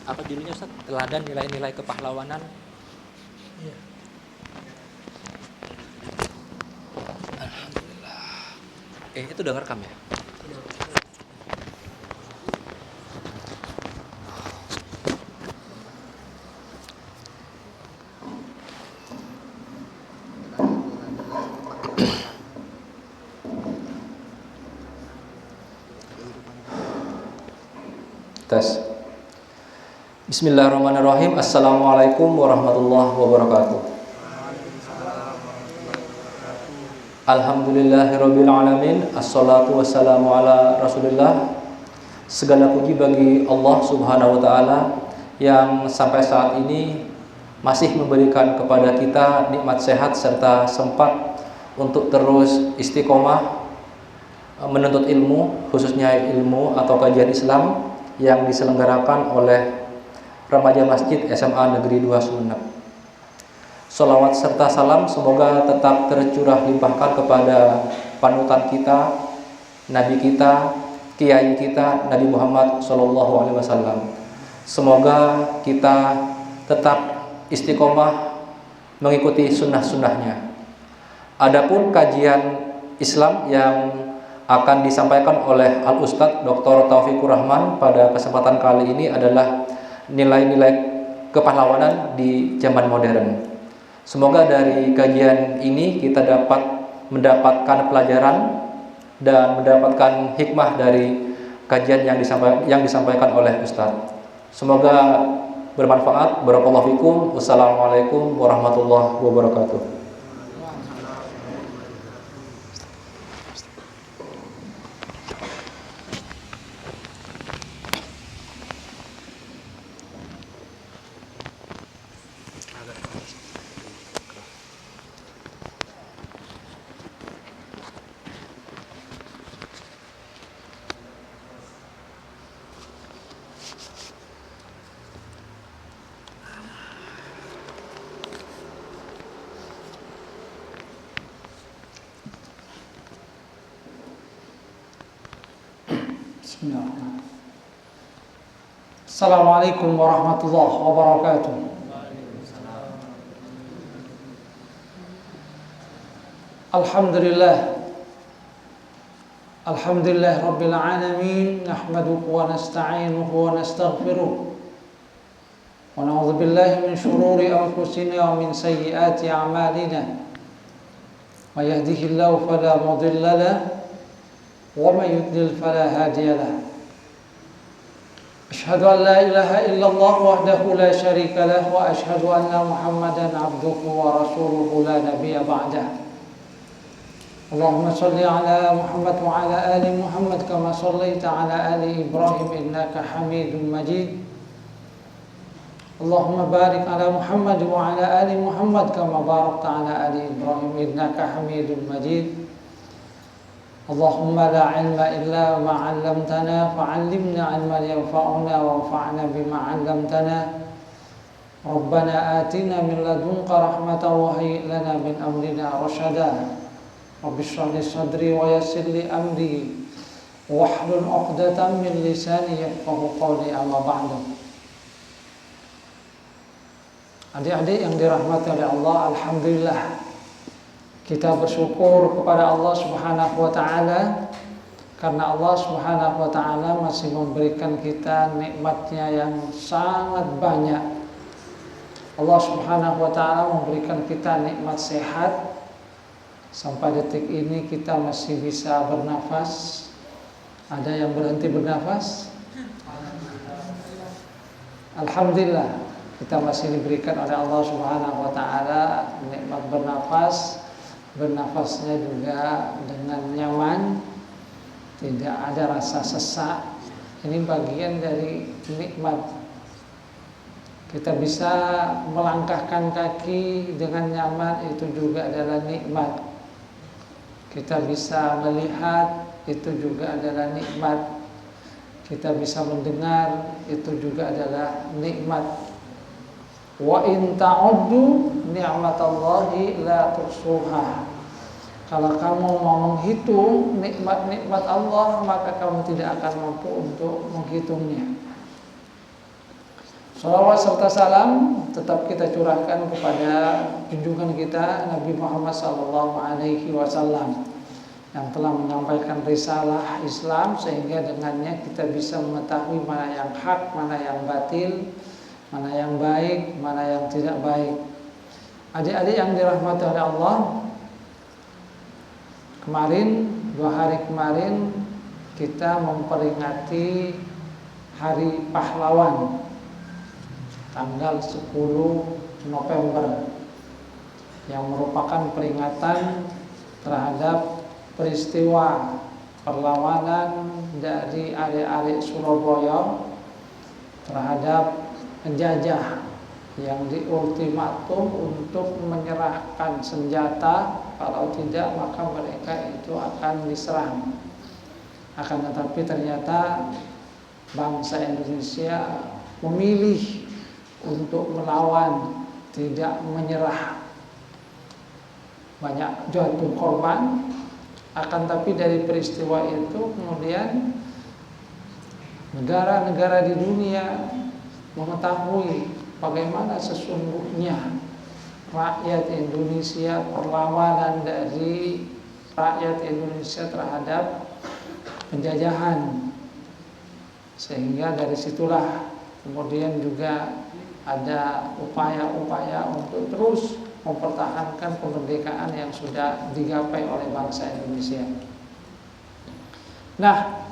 Apa judulnya Ustaz? Teladan nilai-nilai kepahlawanan. Iya. Alhamdulillah. Itu udah ngerekam ya? Tes. Bismillahirrahmanirrahim. Assalamualaikum warahmatullahi wabarakatuh. Alhamdulillahirabbil alamin. Assalatu wassalamu ala Rasulillah. Segala puji bagi Allah Subhanahu wa taala yang sampai saat ini masih memberikan kepada kita nikmat sehat serta sempat untuk terus istiqomah menuntut ilmu, khususnya ilmu atau kajian Islam yang diselenggarakan oleh Remaja Masjid SMA Negeri 2 Sumeneb. Sholawat serta salam semoga tetap tercurah limpahkan kepada panutan kita, Nabi kita, Kiai kita, Nabi Muhammad SAW. Semoga kita tetap istiqomah mengikuti sunnah-sunnahnya. Adapun kajian Islam yang akan disampaikan oleh Al-Ustadz Dr. Taufikur Rahman pada kesempatan kali ini adalah nilai-nilai kepahlawanan di zaman modern. Semoga dari kajian ini kita dapat mendapatkan pelajaran dan mendapatkan hikmah dari kajian yang disampaikan oleh Ustadz. Semoga bermanfaat. Barakallahu fikum. Wassalamualaikum warahmatullahi wabarakatuh. Assalamualaikum warahmatullahi wabarakatuh. Alhamdulillah rabbil alamin, nahmaduhu wa nasta'inuhu wa nastaghfiruh wa na'udzu billahi min shururi anfusina wa min sayyiati a'malina. May yahdihillahu fala mudilla lahu wa may yudlil fala hadiya lahu. أشهد أن لا إله إلا الله وحده لا شريك له وأشهد أن محمدا عبده ورسوله لا نبي بعده. اللهم صل على محمد وعلى آل محمد كما صليت على آل إبراهيم إنك حميد مجيد. اللهم بارك على محمد وعلى آل محمد كما باركت على آل إبراهيم إنك حميد مجيد. اللهم لا علم إلا ما علمتنا فعلمنا علما ينفعنا وانفعنا بما علمتنا. ربنا آتنا من لدنك رحمة وهيئ لنا من أمرنا رشدا. رب اشرح لي صدري ويسر لي أمري واحلل عقدة من لساني يفقهوا قولي أما بعد. Adik-adik yang dirahmati oleh Allah, alhamdulillah kita bersyukur kepada Allah Subhanahu wa taala karena Allah Subhanahu wa taala masih memberikan kita nikmatnya yang sangat banyak. Allah Subhanahu wa taala memberikan kita nikmat sehat. Sampai detik ini kita masih bisa bernafas. Ada yang berhenti bernafas? Alhamdulillah kita masih diberikan oleh Allah Subhanahu wa taala nikmat bernafas. Bernafasnya juga dengan nyaman, tidak ada rasa sesak. Ini bagian dari nikmat. Kita bisa melangkahkan kaki dengan nyaman, itu juga adalah nikmat. Kita bisa melihat, itu juga adalah nikmat. Kita bisa mendengar, itu juga adalah nikmat. Wa in ta'uddu ni'matallahi la tuhsuha. Kalau kamu mau menghitung nikmat-nikmat Allah, maka kamu tidak akan mampu untuk menghitungnya. Salawat serta salam tetap kita curahkan kepada junjungan kita Nabi Muhammad SAW yang telah menyampaikan risalah Islam, sehingga dengannya kita bisa mengetahui mana yang hak, mana yang batil, mana yang baik, mana yang tidak baik. Adik-adik yang dirahmati oleh Allah, kemarin, 2 hari kemarin kita memperingati Hari Pahlawan tanggal 10 November, yang merupakan peringatan terhadap peristiwa perlawanan dari arek-arek Surabaya terhadap penjajah yang diultimatum untuk menyerahkan senjata, kalau tidak maka mereka itu akan diserang. Akan tetapi ternyata bangsa Indonesia memilih untuk melawan, tidak menyerah. Banyak jatuh korban. Akan tapi dari peristiwa itu kemudian negara-negara di dunia mengetahui bagaimana sesungguhnya rakyat Indonesia, perlawanan dari rakyat Indonesia terhadap penjajahan. Sehingga dari situlah kemudian juga ada upaya-upaya untuk terus mempertahankan kemerdekaan yang sudah digapai oleh bangsa Indonesia. Nah,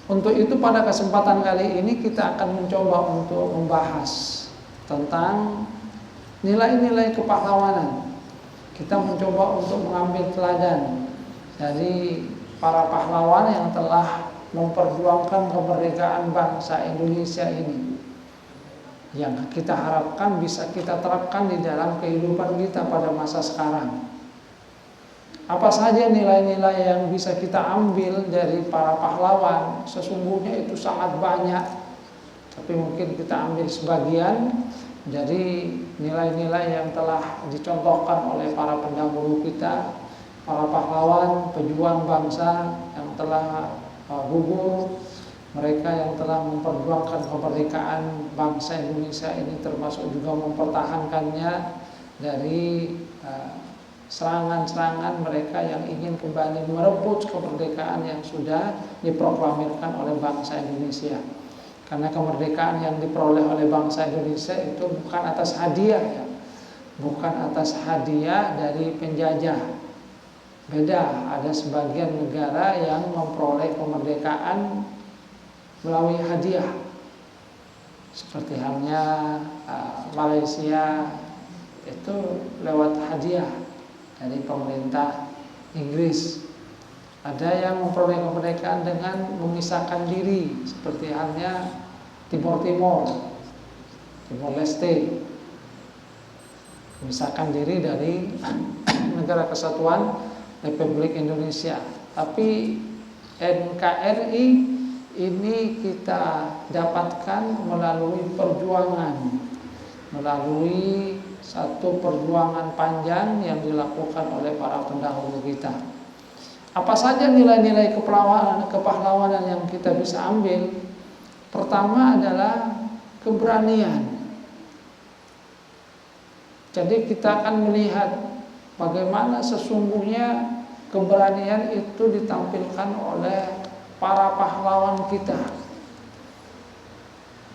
untuk itu pada kesempatan kali ini kita akan mencoba untuk membahas tentang nilai-nilai kepahlawanan. Kita mencoba untuk mengambil teladan dari para pahlawan yang telah memperjuangkan kemerdekaan bangsa Indonesia ini, yang kita harapkan bisa kita terapkan di dalam kehidupan kita pada masa sekarang. Apa saja nilai-nilai yang bisa kita ambil dari para pahlawan? Sesungguhnya itu sangat banyak, tapi mungkin kita ambil sebagian dari nilai-nilai yang telah dicontohkan oleh para pendahulu kita, para pahlawan, pejuang bangsa yang telah gugur, mereka yang telah memperjuangkan kemerdekaan bangsa Indonesia ini, termasuk juga mempertahankannya dari serangan-serangan mereka yang ingin kembali merebut kemerdekaan yang sudah diproklamirkan oleh bangsa Indonesia. Karena kemerdekaan yang diperoleh oleh bangsa Indonesia itu bukan atas hadiah, ya, bukan atas hadiah dari penjajah. Beda, ada sebagian negara yang memperoleh kemerdekaan melalui hadiah, seperti halnya Malaysia itu lewat hadiah dari pemerintah Inggris. Ada yang memperoleh kemerdekaan dengan memisahkan diri, seperti halnya Timor Leste, memisahkan diri dari Negara Kesatuan Republik Indonesia. Tapi NKRI ini kita dapatkan melalui perjuangan, melalui satu perjuangan panjang yang dilakukan oleh para pendahulu kita. Apa saja nilai-nilai kepahlawanan yang kita bisa ambil? Pertama adalah keberanian. Jadi kita akan melihat bagaimana sesungguhnya keberanian itu ditampilkan oleh para pahlawan kita,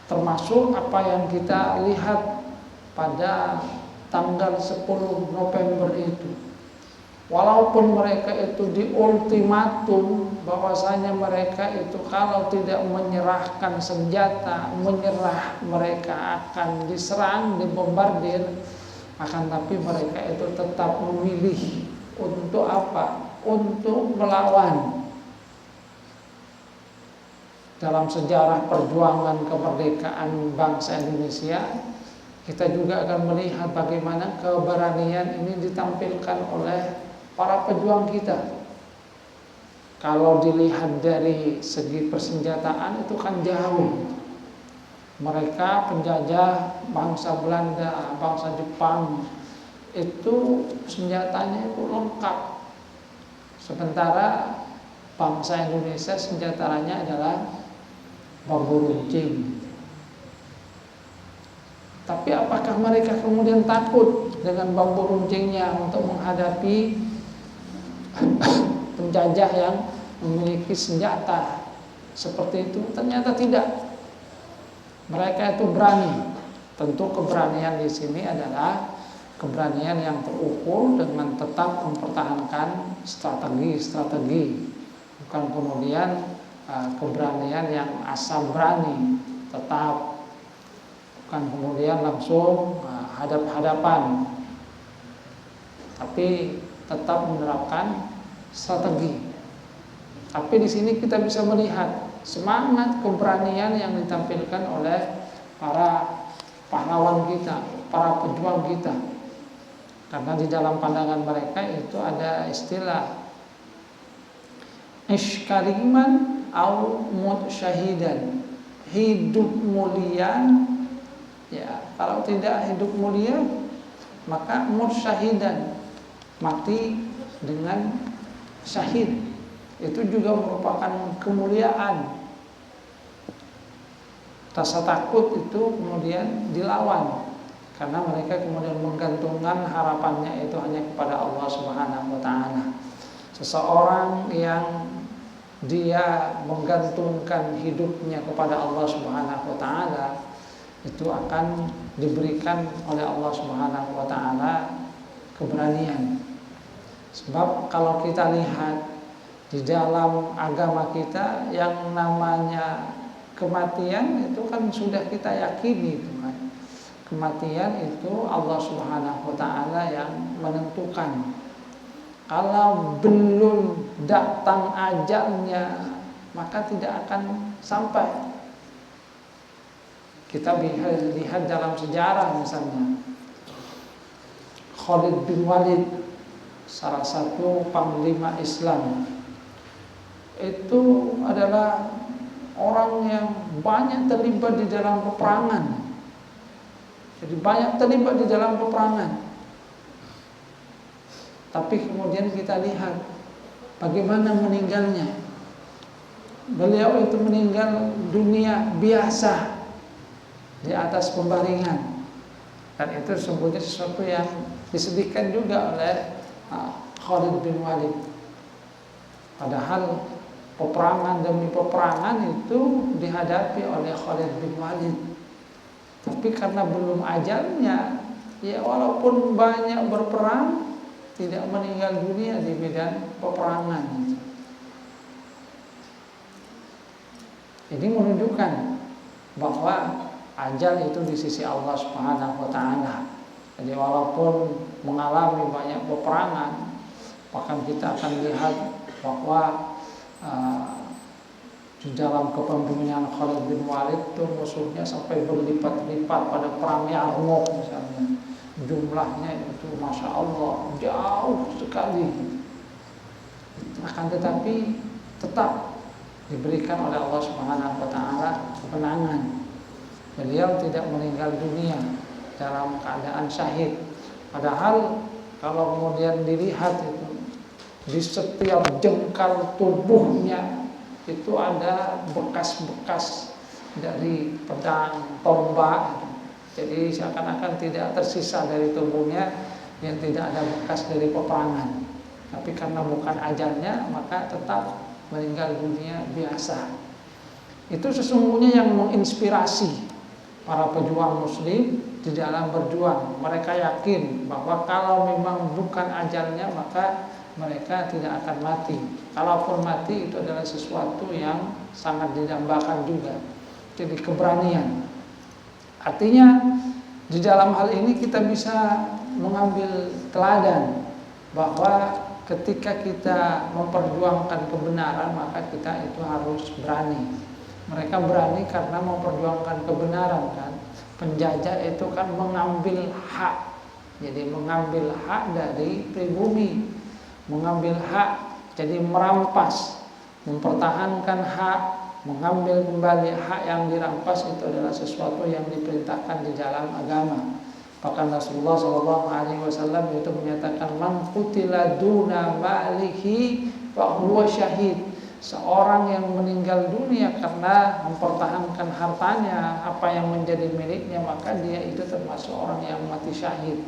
termasuk apa yang kita lihat pada tanggal 10 November itu. Walaupun mereka itu diultimatum bahwasanya mereka itu kalau tidak menyerahkan senjata, menyerah, mereka akan diserang, dibombardir, akan tapi mereka itu tetap memilih untuk apa? Untuk melawan. Dalam sejarah perjuangan kemerdekaan bangsa Indonesia, kita juga akan melihat bagaimana keberanian ini ditampilkan oleh para pejuang kita. Kalau dilihat dari segi persenjataan itu kan jauh. Mereka penjajah bangsa Belanda, bangsa Jepang, itu senjatanya itu lengkap. Sementara bangsa Indonesia senjatanya adalah bambu runcing. Tapi apakah mereka kemudian takut dengan bambu runcingnya untuk menghadapi penjajah yang memiliki senjata seperti itu? Ternyata tidak. Mereka itu berani. Tentu keberanian di sini adalah keberanian yang terukur dengan tetap mempertahankan strategi, bukan kemudian keberanian yang asal berani, tetap, bukan kemudian langsung hadap-hadapan, tapi tetap menerapkan strategi. Tapi di sini kita bisa melihat semangat keberanian yang ditampilkan oleh para pahlawan kita, para pejuang kita. Karena di dalam pandangan mereka itu ada istilah iskariman au mut syahidan, hidup mulia. Ya, kalau tidak hidup mulia maka mut syahidan, mati dengan syahid. Itu juga merupakan kemuliaan. Rasa takut itu kemudian dilawan, karena mereka kemudian menggantungkan harapannya itu hanya kepada Allah Subhanahu wa taala. Seseorang yang dia menggantungkan hidupnya kepada Allah Subhanahu wa taala itu akan diberikan oleh Allah Subhanahu wa taala keberanian. Sebab kalau kita lihat di dalam agama kita yang namanya kematian itu kan sudah kita yakini itu kan. Kematian itu Allah Subhanahu wa taala yang menentukan. Kalau belum datang ajalnya maka tidak akan sampai. Kita lihat dalam sejarah misalnya Khalid bin Walid, salah satu panglima Islam, itu adalah orang yang banyak terlibat di dalam peperangan. Jadi banyak terlibat di dalam peperangan. Tapi kemudian kita lihat bagaimana meninggalnya. Beliau itu meninggal dunia biasa di atas pembaringan. Dan itu sebetulnya sesuatu yang disedihkan juga oleh Khalid bin Walid. Padahal peperangan demi peperangan itu dihadapi oleh Khalid bin Walid. Tapi karena belum ajalnya, ya walaupun banyak berperang, tidak meninggal dunia di medan peperangan. Ini menunjukkan bahwa ajal itu di sisi Allah Subhanahu wa taala. Jadi walaupun mengalami banyak peperangan, bahkan kita akan lihat bahwa di dalam kepemimpinan Khalid bin Walid itu musuhnya sampai berlipat-lipat pada perang Yarmouk misalnya. Jumlahnya itu Masya Allah jauh sekali. Akan tetapi tetap diberikan oleh Allah Subhanahu wa taala kemenangan. Beliau tidak meninggal dunia dalam keadaan syahid. Padahal kalau kemudian dilihat itu di setiap jengkal tubuhnya itu ada bekas-bekas dari pedang, tombak. Jadi seakan-akan tidak tersisa dari tubuhnya yang tidak ada bekas dari peperangan. Tapi karena bukan ajalnya maka tetap meninggal dunia biasa. Itu sesungguhnya yang menginspirasi para pejuang muslim di dalam berjuang. Mereka yakin bahwa kalau memang bukan ajalnya maka mereka tidak akan mati. Kalaupun mati itu adalah sesuatu yang sangat didambakan juga. Jadi keberanian. Artinya di dalam hal ini kita bisa mengambil teladan bahwa ketika kita memperjuangkan kebenaran maka kita itu harus berani. Mereka berani karena memperjuangkan kebenaran kan. Penjajah itu kan mengambil hak. Jadi mengambil hak dari pribumi, mengambil hak, jadi merampas, mempertahankan hak, mengambil kembali hak yang dirampas itu adalah sesuatu yang diperintahkan di dalam agama. Bahkan Rasulullah SAW itu menyatakan man qutila duna malihi fa huwa syahid. seorang yang meninggal dunia karena mempertahankan hartanya, apa yang menjadi miliknya, maka dia itu termasuk orang yang mati syahid.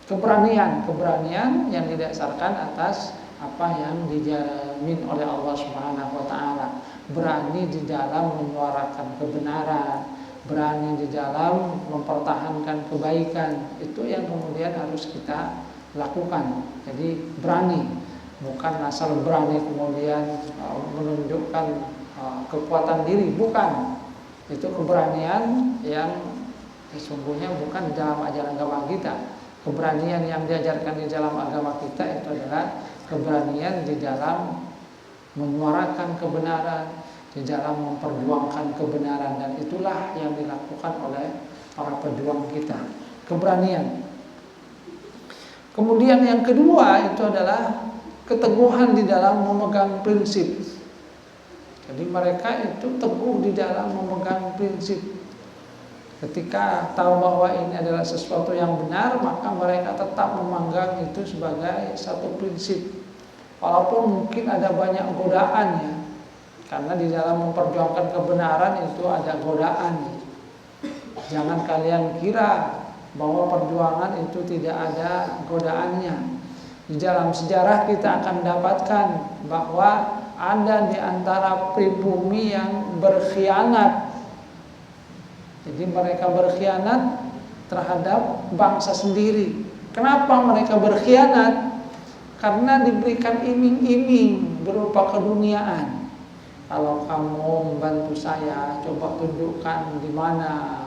Keberanian yang didasarkan atas apa yang dijamin oleh Allah Subhanahu wa taala. Berani di dalam menyuarakan kebenaran, berani di dalam mempertahankan kebaikan. Itu yang kemudian harus kita lakukan. Jadi berani, bukan asal berani kemudian menunjukkan kekuatan diri, bukan. Itu keberanian yang sesungguhnya bukan di dalam ajaran agama kita. Keberanian yang diajarkan di dalam agama kita itu adalah keberanian di dalam menyuarakan kebenaran, di dalam memperjuangkan kebenaran, dan itulah yang dilakukan oleh para pejuang kita. Keberanian. Kemudian yang kedua itu adalah keteguhan di dalam memegang prinsip. Jadi mereka itu teguh di dalam memegang prinsip. Ketika tahu bahwa ini adalah sesuatu yang benar, maka mereka tetap memegang itu sebagai satu prinsip. Walaupun mungkin ada banyak godaannya, karena di dalam memperjuangkan kebenaran itu ada godaan. Jangan kalian kira bahwa perjuangan itu tidak ada godaannya. Di dalam sejarah kita akan dapatkan bahwa ada di antara pribumi yang berkhianat. Jadi mereka berkhianat terhadap bangsa sendiri. Kenapa mereka berkhianat? Karena diberikan iming-iming berupa keduniaan. Kalau kamu membantu saya, coba tunjukkan di mana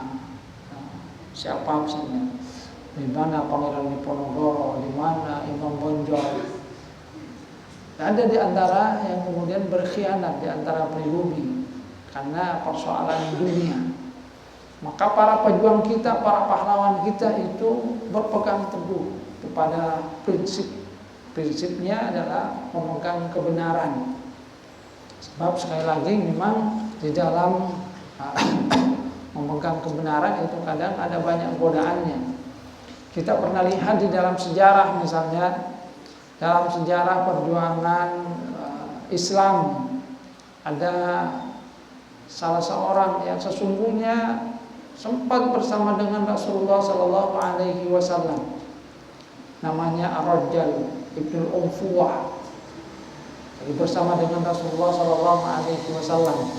siapa misalnya, di mana Pangeran Diponegoro, di mana Imam Bonjol. Ada di antara yang kemudian berkhianat di antara pribumi karena persoalan dunia. Maka para pejuang kita, para pahlawan kita itu berpegang teguh kepada prinsip. Prinsipnya adalah memegang kebenaran. Sebab sekali lagi memang di dalam memegang kebenaran itu kadang ada banyak godaannya. Kita pernah lihat di dalam sejarah, misalnya dalam sejarah perjuangan Islam, ada salah seorang yang sesungguhnya sempat bersama dengan Rasulullah Sallallahu Alaihi Wasallam, namanya Ar-Rajjal Ibnu Unfuwah. Jadi bersama dengan Rasulullah Sallallahu Alaihi Wasallam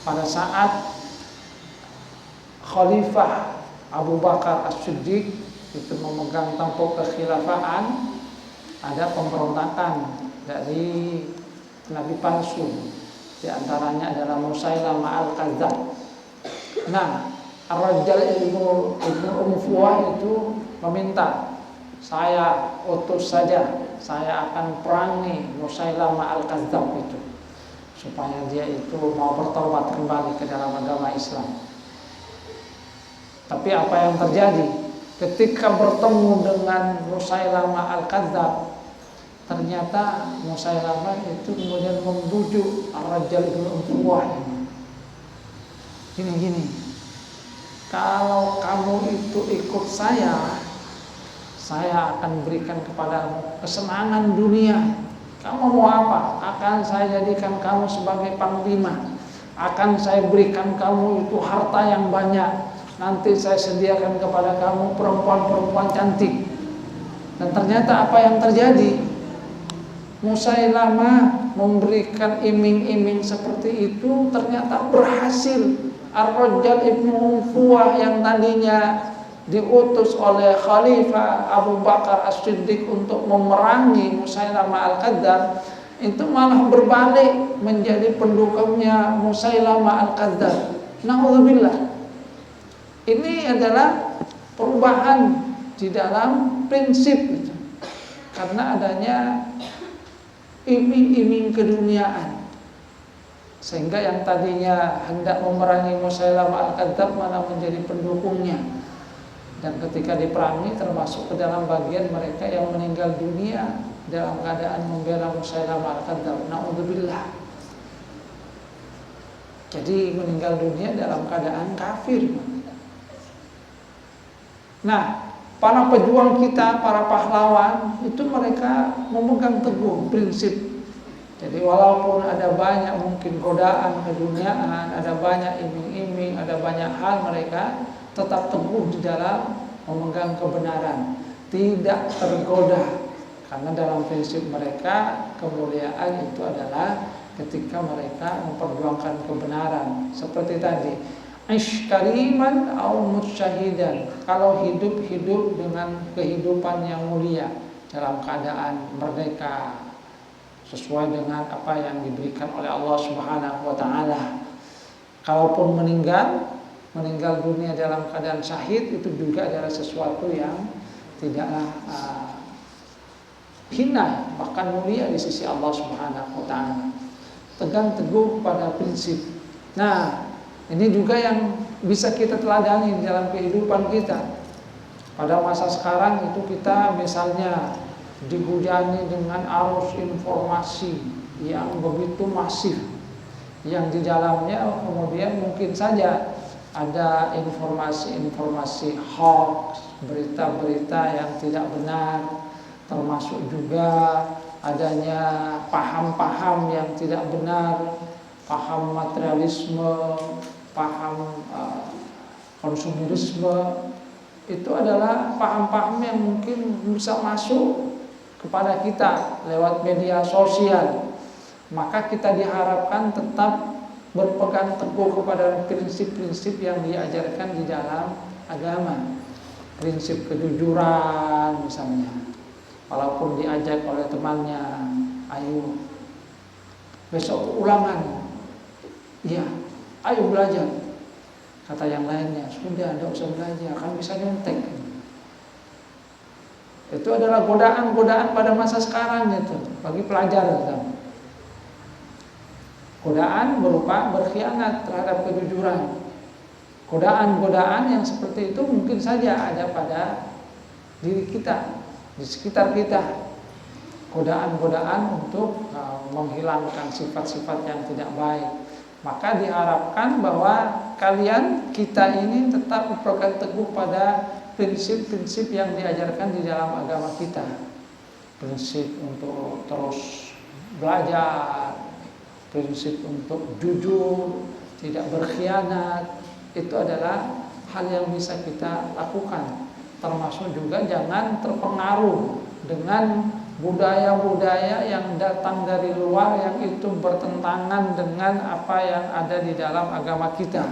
pada saat Khalifah Abu Bakar As-Siddiq itu memegang tampuk kekhilafahan, ada pemberontakan dari nabi palsu, di antaranya adalah Musailamah Al-Kadzdzab. Nah, Ar-Rajjal Ibnu Unfuwah itu meminta, saya utus saja, saya akan perangi Musailamah Al-Kadzdzab itu, supaya dia itu mau bertobat kembali ke dalam agama Islam. Tapi apa yang terjadi? Ketika bertemu dengan Musailamah Al-Kadzdzab, ternyata Musailamah itu kemudian membujuk Ar-Rajjal Ibnu Unfuwah ini. Gini, kalau kamu itu ikut saya akan berikan kepadamu kesenangan dunia. Kamu mau apa? Akan saya jadikan kamu sebagai panglima. Akan saya berikan kamu itu harta yang banyak. Nanti saya sediakan kepada kamu perempuan-perempuan cantik. Dan ternyata apa yang terjadi? Musailamah memberikan iming-iming seperti itu, ternyata berhasil. Ar-Rajjal Ibnu Unfuwah yang tadinya diutus oleh Khalifah Abu Bakar As-Siddiq untuk memerangi Musailamah Al-Kadzdzab, itu malah berbalik menjadi pendukungnya Musailamah Al-Kadzdzab. Na'udzubillah. Ini adalah perubahan di dalam prinsip itu, karena adanya iming-iming keduniaan, sehingga yang tadinya hendak memerangi Musailamah Al-Kadzdzab malah menjadi pendukungnya. Dan ketika diperangi termasuk ke dalam bagian mereka yang meninggal dunia dalam keadaan membela Musailamah Al-Kadzdzab. Na'udzubillah. Jadi meninggal dunia dalam keadaan kafir. Nah, para pejuang kita, para pahlawan itu mereka memegang teguh prinsip. Jadi walaupun ada banyak mungkin godaan keduniaan, ada banyak iming-iming, ada banyak hal, mereka tetap teguh di dalam memegang kebenaran, tidak tergoda. Karena dalam prinsip mereka kemuliaan itu adalah ketika mereka memperjuangkan kebenaran. Seperti tadi, ish kariman au mutsyahidan. Kalau hidup dengan kehidupan yang mulia dalam keadaan merdeka, sesuai dengan apa yang diberikan oleh Allah Subhanahu wa taala. Kalaupun meninggal dunia dalam keadaan syahid, itu juga adalah sesuatu yang tidaklah hina, bahkan mulia di sisi Allah Subhanahu wa taala. Tegang teguh pada prinsip. Nah, ini juga yang bisa kita teladani di dalam kehidupan kita. Pada masa sekarang itu kita misalnya dihujani dengan arus informasi yang begitu masif, yang di dalamnya kemudian mungkin saja ada informasi-informasi hoax, berita-berita yang tidak benar, termasuk juga adanya paham-paham yang tidak benar, paham materialisme, paham konsumerisme. Itu adalah paham-paham yang mungkin bisa masuk kepada kita lewat media sosial. Maka kita diharapkan tetap berpegang teguh kepada prinsip-prinsip yang diajarkan di dalam agama. Prinsip kejujuran misalnya. Walaupun diajak oleh temannya, ayo besok ulangan, iya, ayo belajar. Kata yang lainnya, sudah, tidak usah belajar, kan bisa nyontek. Itu adalah godaan-godaan pada masa sekarang itu bagi pelajar. Godaan berupa berkhianat terhadap kejujuran. Godaan-godaan yang seperti itu mungkin saja ada pada diri kita, di sekitar kita. Godaan-godaan untuk menghilangkan sifat-sifat yang tidak baik. Maka diharapkan bahwa kita ini tetap berpegang teguh pada prinsip-prinsip yang diajarkan di dalam agama kita. Prinsip untuk terus belajar, prinsip untuk jujur, tidak berkhianat. Itu adalah hal yang bisa kita lakukan. Termasuk juga jangan terpengaruh dengan budaya-budaya yang datang dari luar yang itu bertentangan dengan apa yang ada di dalam agama kita.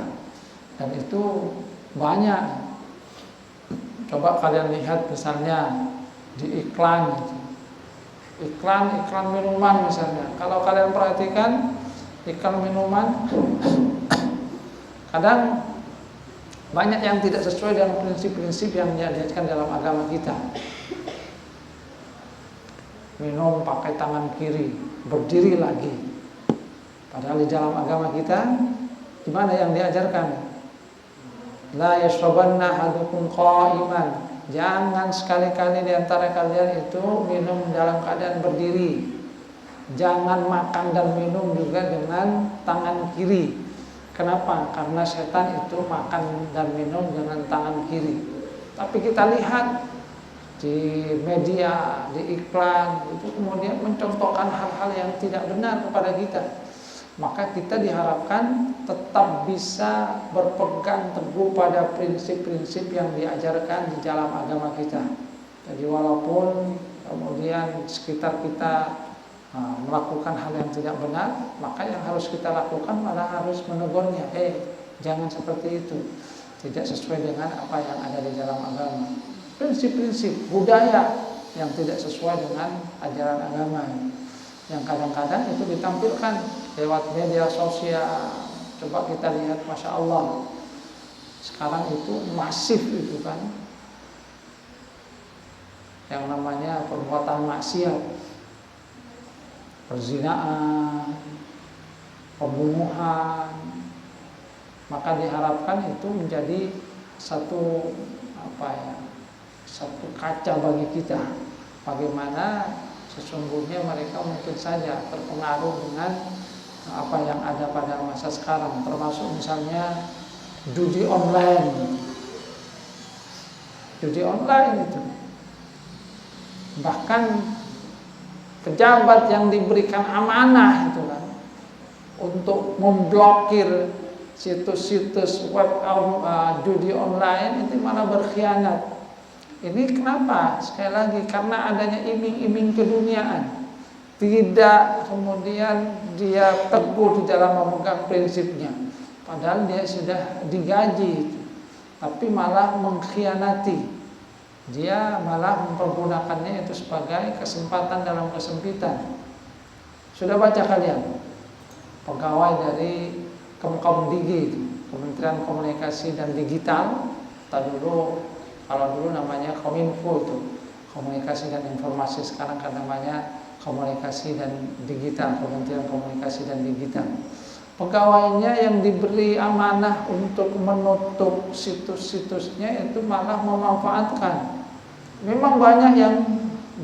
Dan itu banyak. Coba kalian lihat misalnya di iklan gitu. Iklan minuman misalnya. Kalau kalian perhatikan iklan minuman kadang banyak yang tidak sesuai dengan prinsip-prinsip yang diajarkan dalam agama kita. Minum pakai tangan kiri, berdiri lagi. Padahal di dalam agama kita gimana yang diajarkan? La yashrabanna ahadukum qa'iman. Jangan sekali-kali di antara kalian itu minum dalam keadaan berdiri. Jangan makan dan minum juga dengan tangan kiri. Kenapa? Karena setan itu makan dan minum dengan tangan kiri. Tapi kita lihat di media, di iklan, itu kemudian mencontohkan hal-hal yang tidak benar kepada kita. Maka kita diharapkan tetap bisa berpegang teguh pada prinsip-prinsip yang diajarkan di dalam agama kita. Jadi walaupun kemudian sekitar kita melakukan hal yang tidak benar, maka yang harus kita lakukan malah harus menegurnya. Jangan seperti itu, tidak sesuai dengan apa yang ada di dalam agama. Prinsip-prinsip budaya yang tidak sesuai dengan ajaran agama, yang kadang-kadang itu ditampilkan lewat media sosial. Coba kita lihat, Masya Allah, sekarang itu masif itu kan, yang namanya perbuatan maksiat, perzinaan, pembunuhan. Maka diharapkan itu menjadi satu satu kaca bagi kita, bagaimana sesungguhnya mereka mungkin saja terpengaruh dengan apa yang ada pada masa sekarang, termasuk misalnya judi online. Judi online itu bahkan pejabat yang diberikan amanah itu kan untuk memblokir situs-situs web judi online itu malah berkhianat. Ini kenapa? Sekali lagi karena adanya iming-iming keduniaan. Tidak kemudian dia teguh di dalam memegang prinsipnya. Padahal dia sudah digaji, tapi malah mengkhianati. Dia malah mempergunakannya itu sebagai kesempatan dalam kesempitan. Sudah baca kalian pegawai dari Kemkomdigi, Kementerian Komunikasi dan Digital, kalau dulu namanya Kominfo itu, Komunikasi dan Informasi, sekarang kan namanya Komunikasi dan Digital, Kementerian Komunikasi dan Digital. Pegawainya yang diberi amanah untuk menutup situs-situsnya itu malah memanfaatkan. Memang banyak yang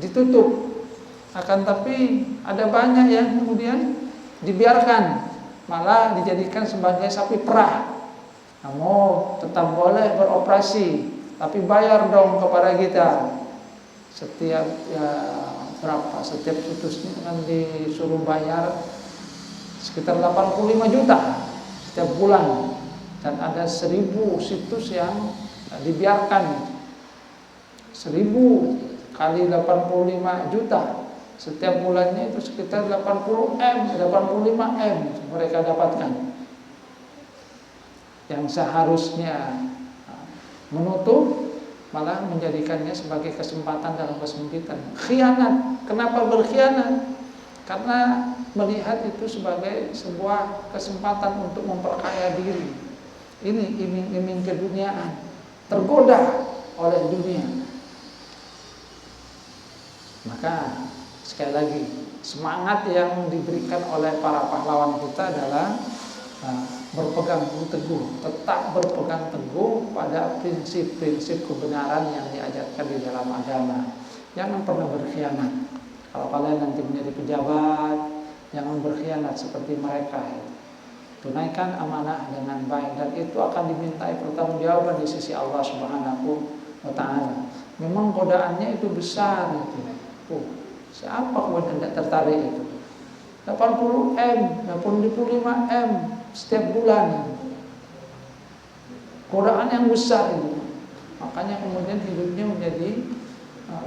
ditutup, akan tapi ada banyak yang kemudian dibiarkan, malah dijadikan sebagai sapi perah. Kamu tetap boleh beroperasi, tapi bayar dong kepada kita. Setiap setiap situsnya akan disuruh bayar sekitar 85 juta setiap bulan, dan ada 1000 situs yang dibiarkan. 1000 kali 85 juta setiap bulannya itu sekitar 85 M mereka dapatkan, yang seharusnya menutup malah menjadikannya sebagai kesempatan dalam kesempitan. Khianat. Kenapa berkhianat? Karena melihat itu sebagai sebuah kesempatan untuk memperkaya diri. Ini iming-iming keduniaan, tergoda oleh dunia. Maka sekali lagi, semangat yang diberikan oleh para pahlawan kita adalah berpegang teguh, tetap berpegang teguh pada prinsip-prinsip kebenaran yang diajarkan di dalam agama. Jangan pernah berkhianat. Kalau kalian nanti menjadi pejabat, jangan berkhianat seperti mereka. Tunaikan amanah dengan baik, dan itu akan dimintai pertanggungjawaban di sisi Allah Subhanahu wa Ta'ala. Memang godaannya itu besar gitu. Siapa kemudian tidak tertarik itu? 80 M, 85 M setiap bulan. Godaan yang besar itu. Makanya kemudian hidupnya menjadi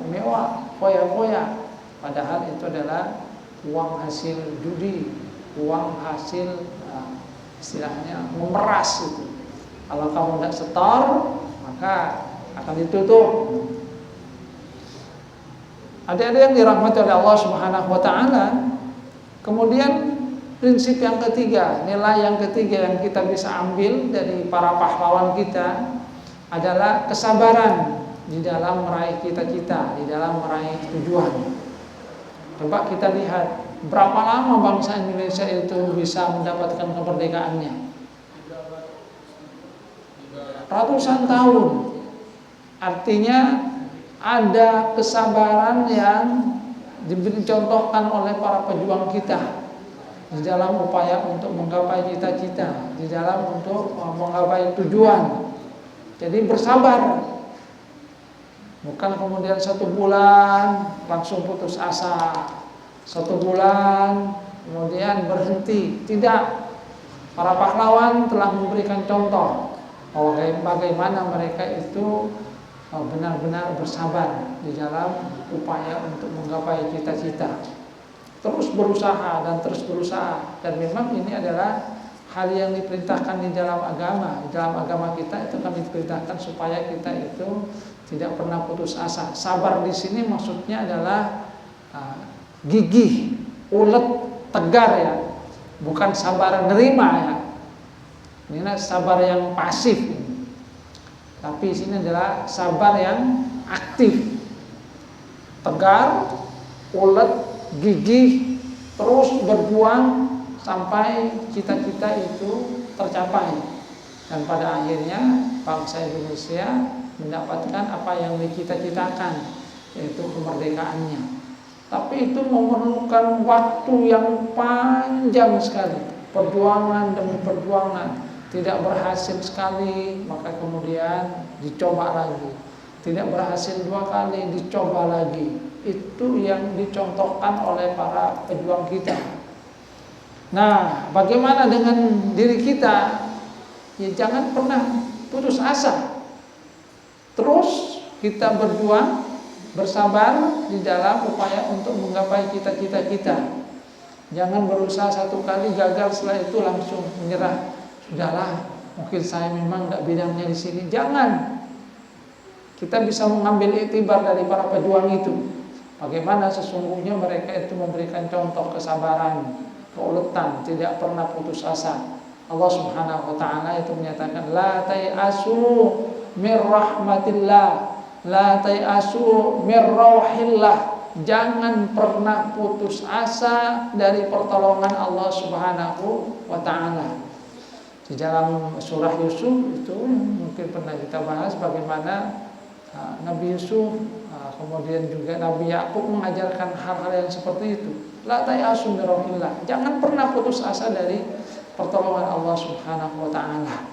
mewah, foya-foya. Padahal itu adalah uang hasil judi, uang hasil istilahnya memeras itu. Kalau kamu tidak setor, maka akan ditutup. Ada yang dirahmati oleh Allah Subhanahu wa Ta'ala. Kemudian prinsip yang ketiga, nilai yang ketiga yang kita bisa ambil dari para pahlawan kita adalah kesabaran di dalam meraih cita-cita, di dalam meraih tujuan. Coba kita lihat berapa lama bangsa Indonesia itu bisa mendapatkan kemerdekaannya. Ratusan tahun. Artinya ada kesabaran yang dicontohkan oleh para pejuang kita di dalam upaya untuk menggapai cita-cita, di dalam untuk menggapai tujuan. Jadi bersabar. Bukan kemudian 1 bulan langsung putus asa, 1 bulan kemudian berhenti. Tidak. Para pahlawan telah memberikan contoh bahwa bagaimana mereka itu benar-benar bersabar di dalam upaya untuk menggapai cita-cita. Terus berusaha dan terus berusaha. Dan memang ini adalah hal yang diperintahkan di dalam agama. Di dalam agama kita itu kami diperintahkan supaya kita itu tidak pernah putus asa. Sabar di sini maksudnya adalah gigih, ulet, tegar ya. Bukan sabar nerima ya. Ini sabar yang pasif. Tapi di sini adalah sabar yang aktif. Tegar, ulet, gigih, terus berjuang sampai cita-cita itu tercapai. Dan pada akhirnya bangsa Indonesia mendapatkan apa yang dicita-citakan, yaitu kemerdekaannya. Tapi itu memerlukan waktu yang panjang sekali, perjuangan demi perjuangan. Tidak berhasil sekali, maka kemudian dicoba lagi. Tidak berhasil 2 kali, dicoba lagi. itu yang dicontohkan oleh para pejuang kita. Nah, bagaimana dengan diri kita? Ya jangan pernah putus asa. Terus kita berjuang, bersabar di dalam upaya untuk menggapai cita-cita kita. Jangan berusaha satu kali gagal, setelah itu langsung menyerah. Sudahlah, mungkin saya memang tidak bidangnya di sini. Jangan. Kita bisa mengambil iktibar dari para pejuang itu. Bagaimana sesungguhnya mereka itu memberikan contoh kesabaran, keuletan, tidak pernah putus asa. Allah Subhanahu wa taala itu menyatakan la tai'asu mir rahmatillah, la tai'asu mir rauhillah. Jangan pernah putus asa dari pertolongan Allah Subhanahu wa taala. Di dalam surah Yusuf itu mungkin pernah kita bahas bagaimana Nabi Yusuf, kemudian juga Nabi Yakub mengajarkan hal-hal yang seperti itu. La tai'asu mir rauhillah. Jangan pernah putus asa dari pertolongan Allah Subhanahu wa taala.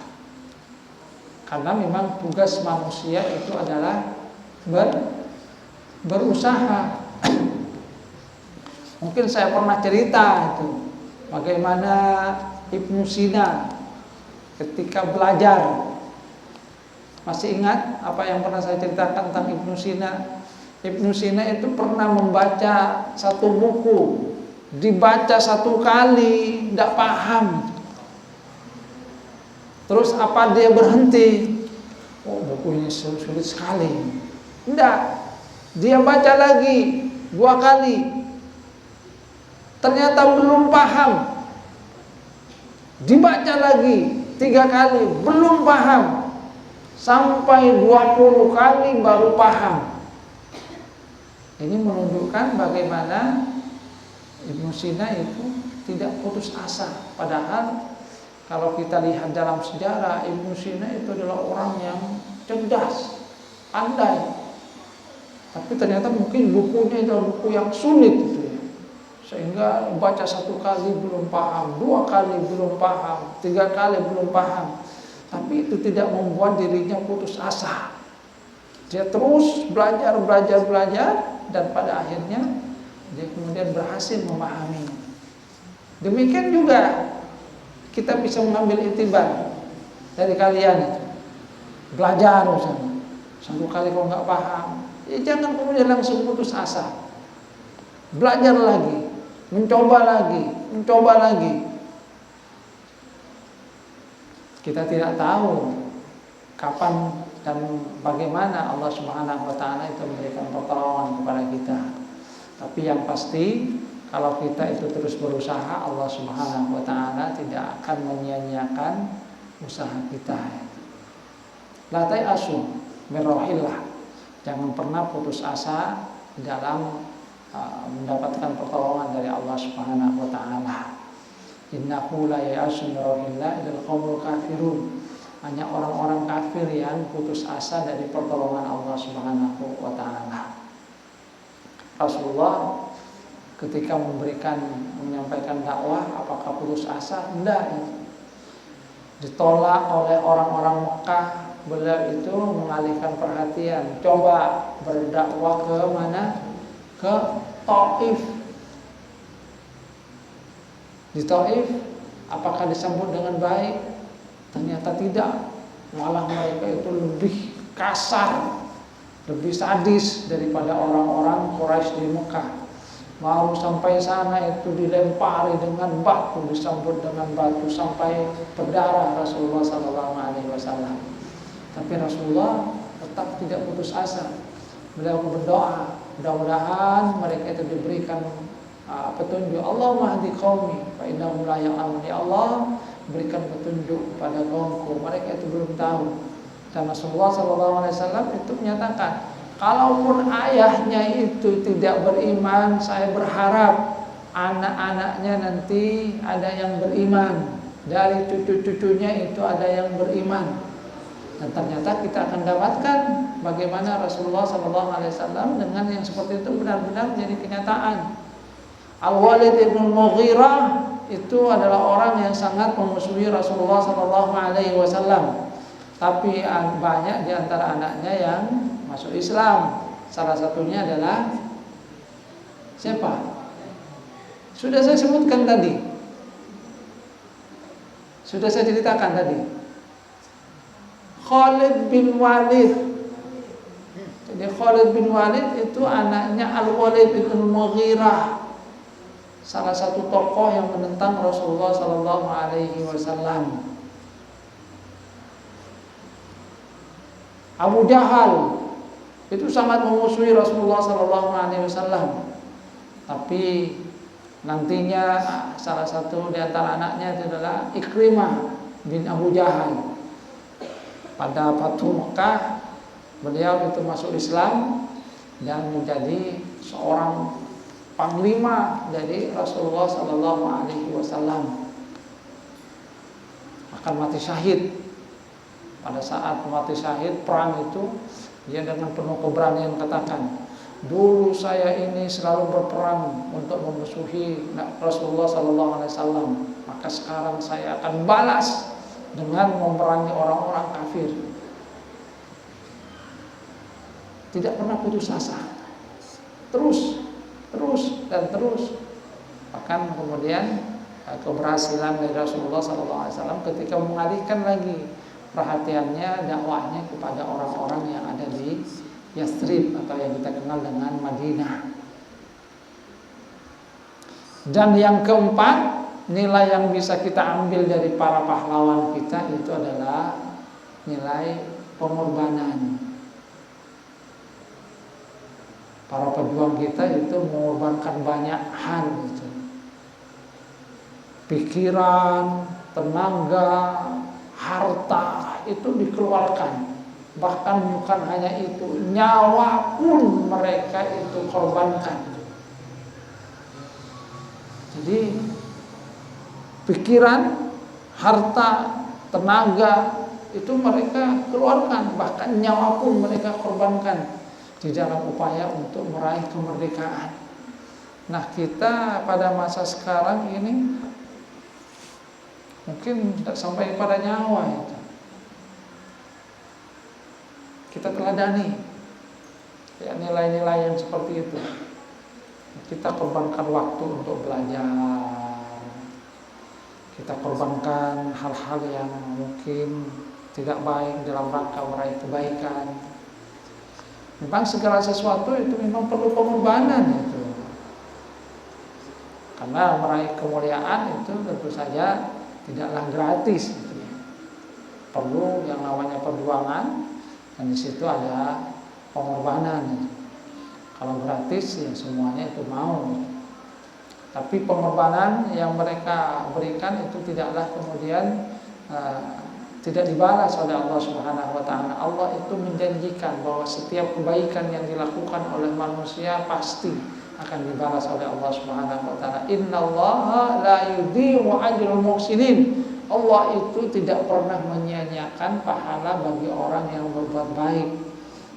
Karena memang tugas manusia itu adalah berusaha. Mungkin saya pernah cerita itu bagaimana Ibnu Sina ketika belajar. Masih ingat apa yang pernah saya ceritakan tentang Ibnu Sina? Ibnu Sina itu pernah membaca satu buku, dibaca satu kali tidak paham. Terus apa dia berhenti? Oh, buku ini sulit sekali. Tidak, dia baca lagi 2 kali. Ternyata belum paham. Dibaca lagi 3 kali, belum paham. Sampai 20 kali baru paham. Ini menunjukkan bagaimana Ibnu Sina itu tidak putus asa. Padahal kalau kita lihat dalam sejarah, Ibnu Sina itu adalah orang yang cerdas, pandai. Tapi ternyata mungkin bukunya itu buku yang sulit itu ya. Sehingga baca 1 kali belum paham, 2 kali belum paham, 3 kali belum paham. Tapi itu tidak membuat dirinya putus asa. Dia terus belajar, dan pada akhirnya dia kemudian berhasil memahami. Demikian juga kita bisa mengambil iktibar dari kalian itu. Belajar misalnya. 1 kali kalau nggak paham, ya jangan kemudian langsung putus asa. Belajar lagi, mencoba lagi. Kita tidak tahu kapan dan bagaimana Allah Subhanahu wa taala itu memberikan pertolongan kepada kita. Tapi yang pasti kalau kita itu terus berusaha, Allah Subhanahu wa taala tidak akan menyia-nyiakan usaha kita. La tai'asu mir rauhillah. Jangan pernah putus asa dalam mendapatkan pertolongan dari Allah Subhanahu wa taala. Innahu la ya'asu min rauhillah illal qaumul kafirun. Hanya orang-orang kafir yang putus asa dari pertolongan Allah Subhanahu wa taala. Rasulullah ketika menyampaikan dakwah, apakah putus asa? Tidak. Ditolak oleh orang-orang Mekah. Beliau itu mengalihkan perhatian. Coba berdakwah ke mana? Ke Taif. Di Taif, apakah disambut dengan baik? Ternyata tidak. Malah mereka itu lebih kasar, lebih sadis daripada orang-orang Quraisy di Mekah. Mau sampai sana itu dilempari dengan batu, disambut dengan batu sampai berdarah Rasulullah SAW. Tapi Rasulullah tetap tidak putus asa. Beliau berdoa, mudah-mudahan mereka itu diberikan petunjuk. Allahumma hdi qaumi fa innahum la ya'lamun. Ya Allah, berikan petunjuk kepada kaumku, mereka itu belum tahu. Dan Rasulullah SAW itu menyatakan, kalaupun ayahnya itu tidak beriman, saya berharap anak-anaknya nanti ada yang beriman, dari cucu-cucunya itu ada yang beriman. Dan ternyata kita akan dapatkan bagaimana Rasulullah SAW dengan yang seperti itu benar-benar menjadi kenyataan. Al-Walid ibn Mughirah itu adalah orang yang sangat memusuhi Rasulullah SAW. Tapi banyak di antara anaknya yang masuk Islam. Salah satunya adalah Siapa? Sudah saya sebutkan tadi. Sudah saya ceritakan tadi. Khalid bin Walid. Jadi Khalid bin Walid itu anaknya Al-Walid bin Mughirah, salah satu tokoh yang menentang Rasulullah sallallahu alaihi wasallam. Abu Jahal itu sangat memusuhi Rasulullah sallallahu alaihi wasallam. Tapi nantinya salah satu di antara anaknya itu adalah Ikrimah bin Abu Jahal. Pada Fathu Mekah beliau itu masuk Islam dan menjadi seorang panglima dari Rasulullah sallallahu alaihi wasallam. Akan mati syahid. Pada saat mati syahid perang itu, dia dengan penuh keberanian katakan, dulu saya ini selalu berperang untuk memusuhi Rasulullah sallallahu alaihi wasallam, maka sekarang saya akan balas dengan memerangi orang-orang kafir. Tidak pernah putus asa, terus dan terus. Bahkan kemudian keberhasilan dari Rasulullah SAW ketika mengalihkan lagi perhatiannya, dakwahnya kepada orang-orang yang ada di Yathrib atau yang kita kenal dengan Madinah. Dan yang keempat, nilai yang bisa kita ambil dari para pahlawan kita itu adalah nilai pengorbanan. Para pejuang kita itu mengorbankan banyak hal itu. Pikiran, tenaga, harta itu dikeluarkan. Bahkan bukan hanya itu, nyawa pun mereka itu korbankan. Jadi pikiran, harta, tenaga itu mereka keluarkan, bahkan nyawa pun mereka korbankan di dalam upaya untuk meraih kemerdekaan. Nah, kita pada masa sekarang ini mungkin tidak sampai pada nyawa itu. Kita teladani ya nilai-nilai yang seperti itu. Kita korbankan waktu untuk belajar. Kita korbankan hal-hal yang mungkin tidak baik dalam rangka meraih kebaikan. Memang segala sesuatu itu memang perlu pengorbanan itu. Karena meraih kemuliaan itu tentu saja tidaklah gratis gitu ya. Perlu yang namanya perjuangan, dan di situ ada pengorbanan. Kalau gratis ya semuanya itu mau. Tapi pengorbanan yang mereka berikan itu tidaklah kemudian tidak dibalas oleh Allah Subhanahu wa taala. Allah itu menjanjikan bahwa setiap kebaikan yang dilakukan oleh manusia pasti akan dibalas oleh Allah Subhanahu wa taala. Innallaha la yudhi'u ajral muhsinin. Allah itu tidak pernah menyia-nyiakan pahala bagi orang yang berbuat baik,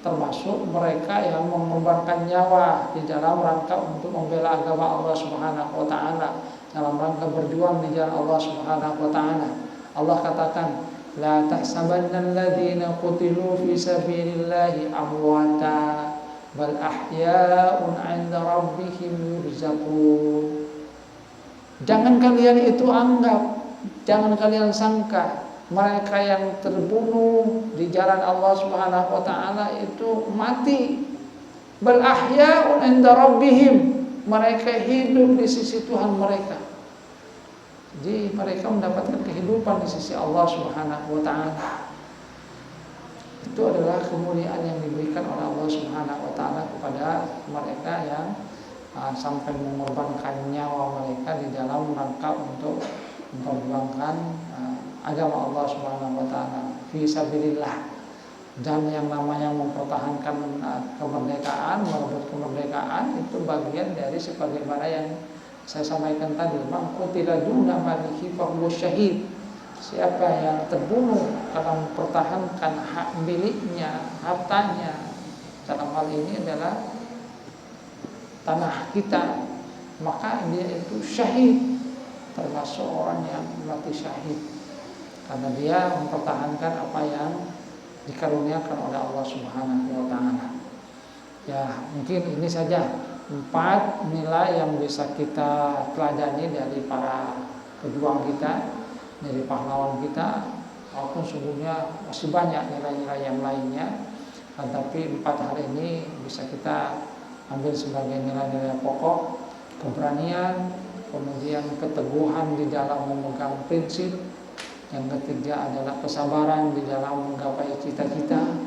termasuk mereka yang mengorbankan nyawa di dalam rangka untuk membela agama Allah Subhanahu wa taala, dalam rangka berjuang di jalan Allah Subhanahu wa taala. Allah katakan, la tahsabanna alladziina qutilu fi sabilillahi amwata bal ahya'un 'inda rabbihim yurzaqun. Jangan kalian itu anggap, jangan kalian sangka mereka yang terbunuh di jalan Allah Subhanahu wa taala itu mati. Bal ahya'un 'inda rabbihim, mereka hidup di sisi Tuhan mereka. Jadi mereka mendapatkan kehidupan di sisi Allah Subhanahu wa taala. Itu adalah kemuliaan yang diberikan oleh Allah Subhanahu wa taala kepada mereka yang sampai mengorbankan nyawa mereka di dalam rangka untuk memperjuangkan agama Allah Subhanahu wa taala fi sabilillah. Dan yang namanya mempertahankan kemerdekaan, merebut kemerdekaan itu bagian dari sebagaimana yang saya sampaikan tadi, man qutila duna malihi fa huwa syahid. Siapa yang terbunuh karena mempertahankan hak miliknya, hartanya, dalam hal ini adalah tanah kita, maka dia itu syahid, termasuk orang yang mati syahid, karena dia mempertahankan apa yang dikaruniakan oleh Allah Subhanahu wa taala. Ya, mungkin ini saja 4 nilai yang bisa kita teladani dari para pejuang kita, dari pahlawan kita. Walaupun sungguhnya masih banyak nilai-nilai yang lainnya, tetapi 4 hal ini bisa kita ambil sebagai nilai-nilai pokok: keberanian, kemudian keteguhan di dalam memegang prinsip, yang ketiga adalah kesabaran di dalam menggapai cita-cita,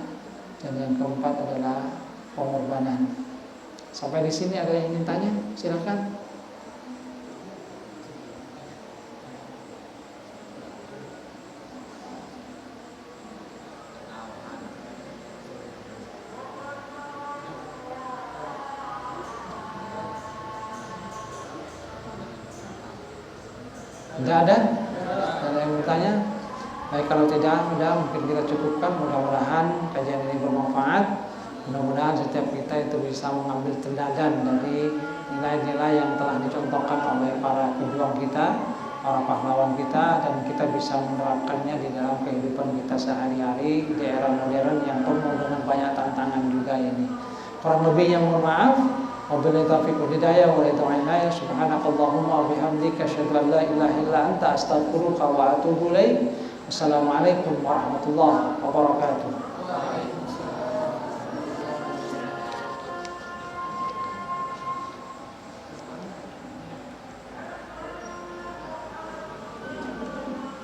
dan yang keempat adalah pengorbanan. Sampai di sini ada yang ingin tanya? Silakan. Tidak ada? Ada yang bertanya? Baik, kalau tidak, mungkin kita cukupkan. Mudah-mudahan kajian ini bermanfaat. Mudah-mudahan setiap kita itu bisa mengambil teladan dari nilai-nilai yang telah dicontohkan oleh para pejuang kita, para pahlawan kita, dan kita bisa menerapkannya di dalam kehidupan kita sehari-hari di era modern yang penuh dengan banyak tantangan juga ini. Kurang lebihnya mohon maaf. Wabillahi taufiq wal hidayah wa ridwanillah. Subhanakallahumma wa bihamdika asyhadu an la ilaha illa anta astaghfiruka wa atubu ilaik. Wassalamualaikum warahmatullahi wabarakatuh.